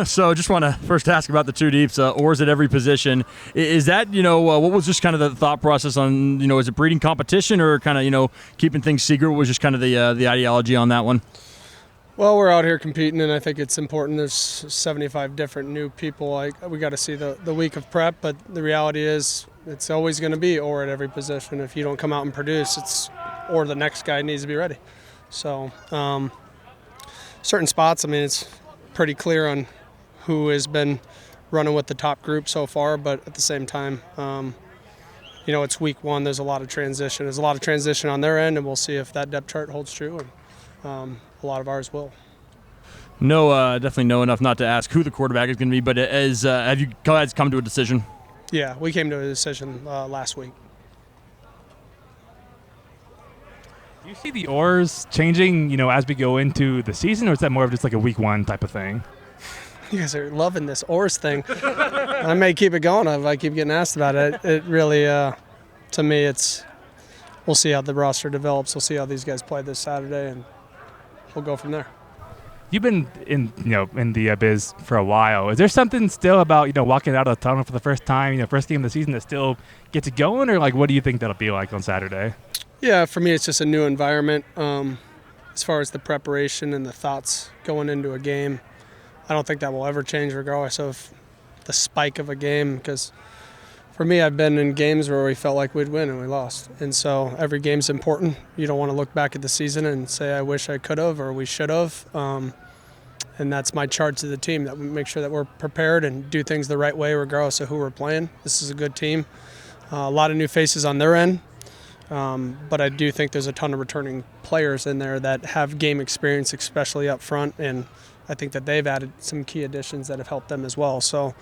So just want to first ask about the two deeps, oars at every position. Is that, what was just kind of the thought process on, is it breeding competition or kind of, keeping things secret? What was just kind of the ideology on that one? Well, we're out here competing, and I think it's important. There's 75 different new people. We got to see the week of prep, but the reality is it's always going to be or at every position. If you don't come out and produce, it's or the next guy needs to be ready. So certain spots, it's pretty clear on who has been running with the top group so far, but at the same time, it's week one. There's a lot of transition. There's a lot of transition on their end, and we'll see if that depth chart holds true. And a lot of ours will. Definitely know enough not to ask who the quarterback is going to be, but have you guys come to a decision? Yeah, we came to a decision last week. Do you see the oars changing, as we go into the season, or is that more of just like a week one type of thing? You guys are loving this oars thing. I may keep it going if I keep getting asked about it. It really, to me, we'll see how the roster develops. We'll see how these guys play this Saturday, and we'll go from there. You've been in the biz for a while. Is there something still about, walking out of the tunnel for the first time, first game of the season that still gets it going, or what do you think that'll be like on Saturday? Yeah, for me, it's just a new environment. As far as the preparation and the thoughts going into a game, I don't think that will ever change regardless of the spike of a game, because for me, I've been in games where we felt like we'd win and we lost. And so every game's important. You don't want to look back at the season and say, I wish I could have or we should have. And that's my charge to the team, that we make sure that we're prepared and do things the right way regardless of who we're playing. This is a good team. A lot of new faces on their end. But I do think there's a ton of returning players in there that have game experience, especially up front. And I think that they've added some key additions that have helped them as well. So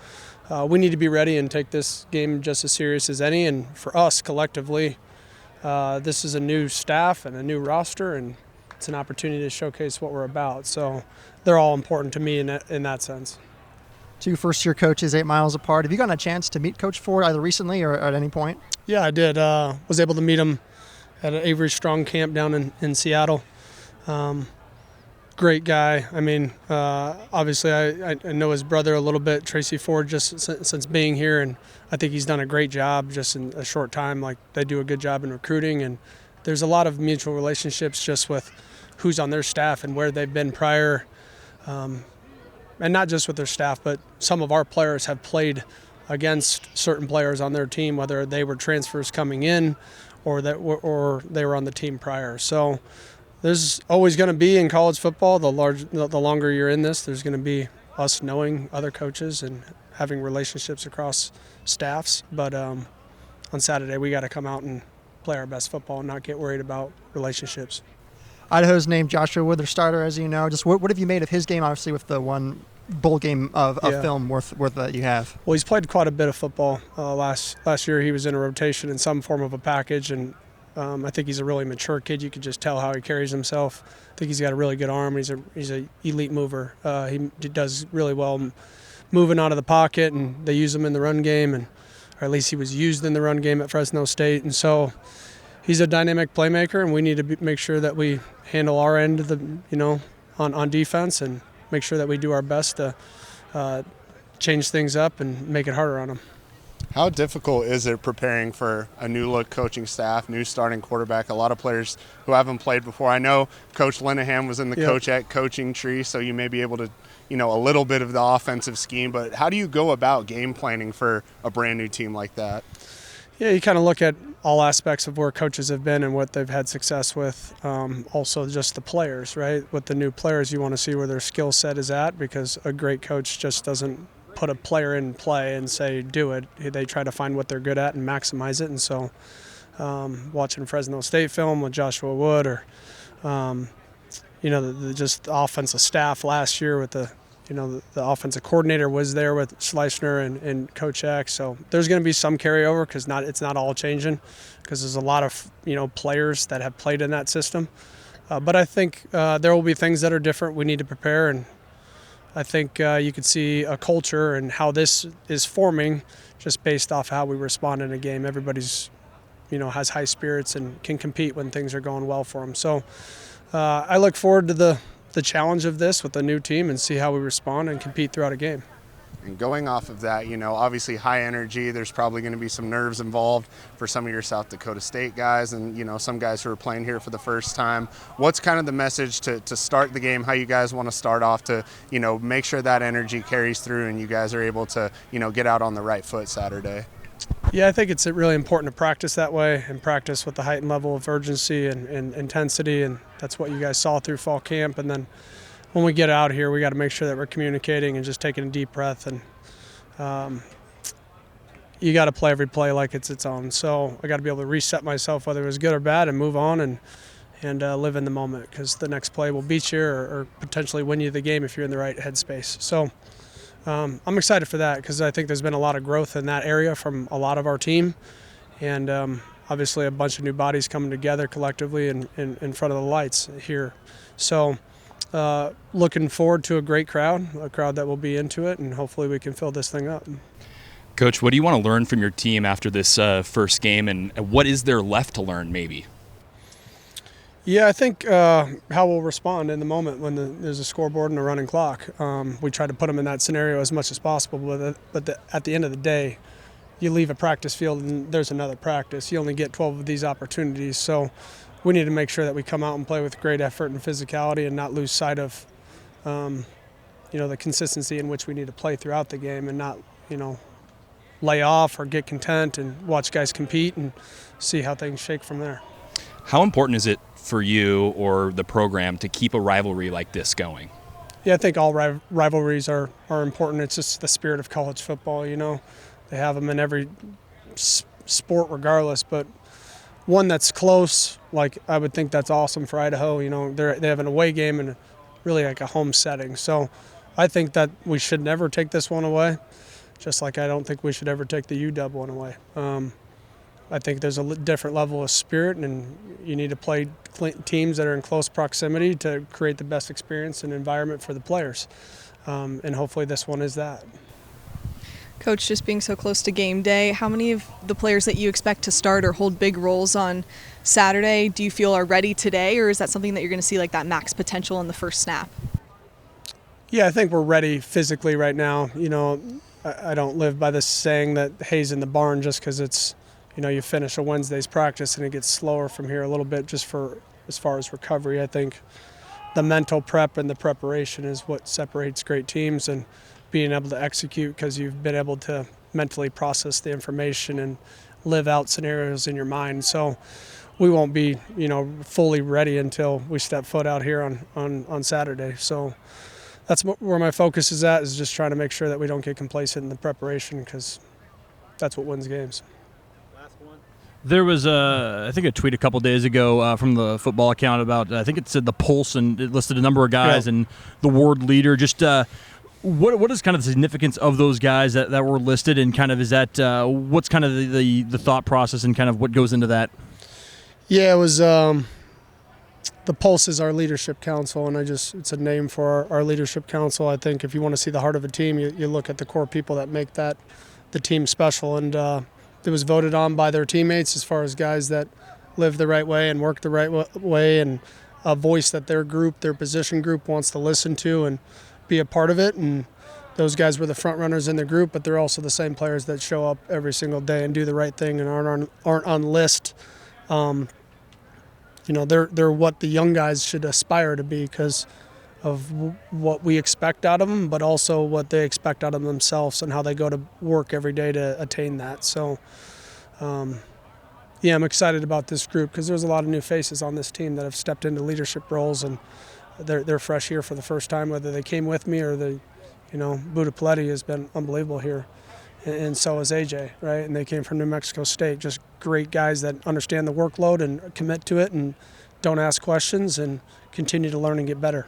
we need to be ready and take this game just as serious as any. And for us collectively, this is a new staff and a new roster, and it's an opportunity to showcase what we're about. So they're all important to me in that sense. Two first-year coaches 8 miles apart. Have you gotten a chance to meet Coach Ford either recently or at any point? Yeah, I did. Was able to meet him at an Avery Strong camp down in Seattle. Great guy. Obviously I know his brother a little bit, Tracy Ford, just since being here, and I think he's done a great job just in a short time. They do a good job in recruiting, and there's a lot of mutual relationships just with who's on their staff and where they've been prior. And not just with their staff, but some of our players have played against certain players on their team, whether they were transfers coming in or they were on the team prior. So there's always going to be in college football, the longer you're in this, there's going to be us knowing other coaches and having relationships across staffs. But on Saturday, we got to come out and play our best football and not get worried about relationships. Idaho's named Joshua Wood their starter, as you know. Just what have you made of his game, obviously, with the one bowl game of film worth that you have? Well, he's played quite a bit of football. Last year he was in a rotation in some form of a package, and I think he's a really mature kid. You can just tell how he carries himself. I think he's got a really good arm. He's a elite mover. He does really well moving out of the pocket, and they use him in the run game, or at least he was used in the run game at Fresno State. And so he's a dynamic playmaker, and we need to make sure that we handle our end of the, on defense, and make sure that we do our best to change things up and make it harder on them. How difficult is it preparing for a new-look coaching staff, new starting quarterback, a lot of players who haven't played before? I know Coach Linehan was in the coaching tree, so you may be able to, a little bit of the offensive scheme, but how do you go about game planning for a brand-new team like that? Yeah, you kind of look at all aspects of where coaches have been and what they've had success with. Also just the players, right? With the new players, you want to see where their skill set is at, because a great coach just doesn't put a player in play and say, do it. They try to find what they're good at and maximize it. And so watching Fresno State film with Joshua Wood, or, just the offensive staff last year with the offensive coordinator was there with Schleichner and Coach X. So there's going to be some carryover, because it's not all changing, because there's a lot of, players that have played in that system. But I think there will be things that are different. We need to prepare, and I think you could see a culture and how this is forming just based off how we respond in a game. Everybody's, has high spirits and can compete when things are going well for them. So I look forward to the the challenge of this with a new team and see how we respond and compete throughout a game. And going off of that, obviously high energy, there's probably going to be some nerves involved for some of your South Dakota State guys and, some guys who are playing here for the first time. What's kind of the message to start the game, how you guys want to start off to, make sure that energy carries through and you guys are able to, get out on the right foot Saturday? Yeah, I think it's really important to practice that way and practice with the heightened level of urgency and intensity, and that's what you guys saw through fall camp. And then when we get out here, we got to make sure that we're communicating and just taking a deep breath. And you got to play every play like it's its own. So I got to be able to reset myself, whether it was good or bad, and move on and live in the moment, because the next play will beat you or potentially win you the game if you're in the right headspace. So I'm excited for that, because I think there's been a lot of growth in that area from a lot of our team, and obviously a bunch of new bodies coming together collectively in front of the lights here. So looking forward to a great crowd, a crowd that will be into it, and hopefully we can fill this thing up. Coach, what do you want to learn from your team after this first game, and what is there left to learn maybe? Yeah, I think how we'll respond in the moment when there's a scoreboard and a running clock. We try to put them in that scenario as much as possible, but at the end of the day, you leave a practice field and there's another practice. You only get 12 of these opportunities, so we need to make sure that we come out and play with great effort and physicality and not lose sight of the consistency in which we need to play throughout the game, and not lay off or get content, and watch guys compete and see how things shake from there. How important is it for you or the program to keep a rivalry like this going? Yeah, I think all rivalries are important. It's just the spirit of college football, They have them in every sport regardless, but one that's close, like I would think that's awesome for Idaho. They have an away game and really like a home setting. So I think that we should never take this one away, just like I don't think we should ever take the UW one away. I think there's a different level of spirit, and you need to play teams that are in close proximity to create the best experience and environment for the players. And hopefully this one is that. Coach, just being so close to game day, how many of the players that you expect to start or hold big roles on Saturday do you feel are ready today, or is that something that you're going to see like that max potential in the first snap? Yeah, I think we're ready physically right now. I don't live by this saying that hay's in the barn just because it's, you finish a Wednesday's practice and it gets slower from here a little bit just for as far as recovery. I think the mental prep and the preparation is what separates great teams, and being able to execute because you've been able to mentally process the information and live out scenarios in your mind. So we won't be, fully ready until we step foot out here on Saturday. So that's where my focus is at, is just trying to make sure that we don't get complacent in the preparation, because that's what wins games. There was, I think, a tweet a couple days ago from the football account about, I think it said the Pulse, and it listed a number of guys and the ward leader. Just what is kind of the significance of those guys that were listed, and kind of is that what's kind of the thought process and kind of what goes into that? Yeah, it was the Pulse is our leadership council, and it's a name for our leadership council. I think if you want to see the heart of a team, you look at the core people that make the team special, and it was voted on by their teammates as far as guys that live the right way and work the right way, and a voice that their position group wants to listen to and be a part of it. And those guys were the front runners in the group, but they're also the same players that show up every single day and do the right thing and aren't on list. They're what the young guys should aspire to be because of what we expect out of them, but also what they expect out of themselves and how they go to work every day to attain that. So, I'm excited about this group because there's a lot of new faces on this team that have stepped into leadership roles, and they're fresh here for the first time, whether they came with me or Buda Paletti has been unbelievable here. And so is AJ, right? And they came from New Mexico State. Just great guys that understand the workload and commit to it and don't ask questions and continue to learn and get better.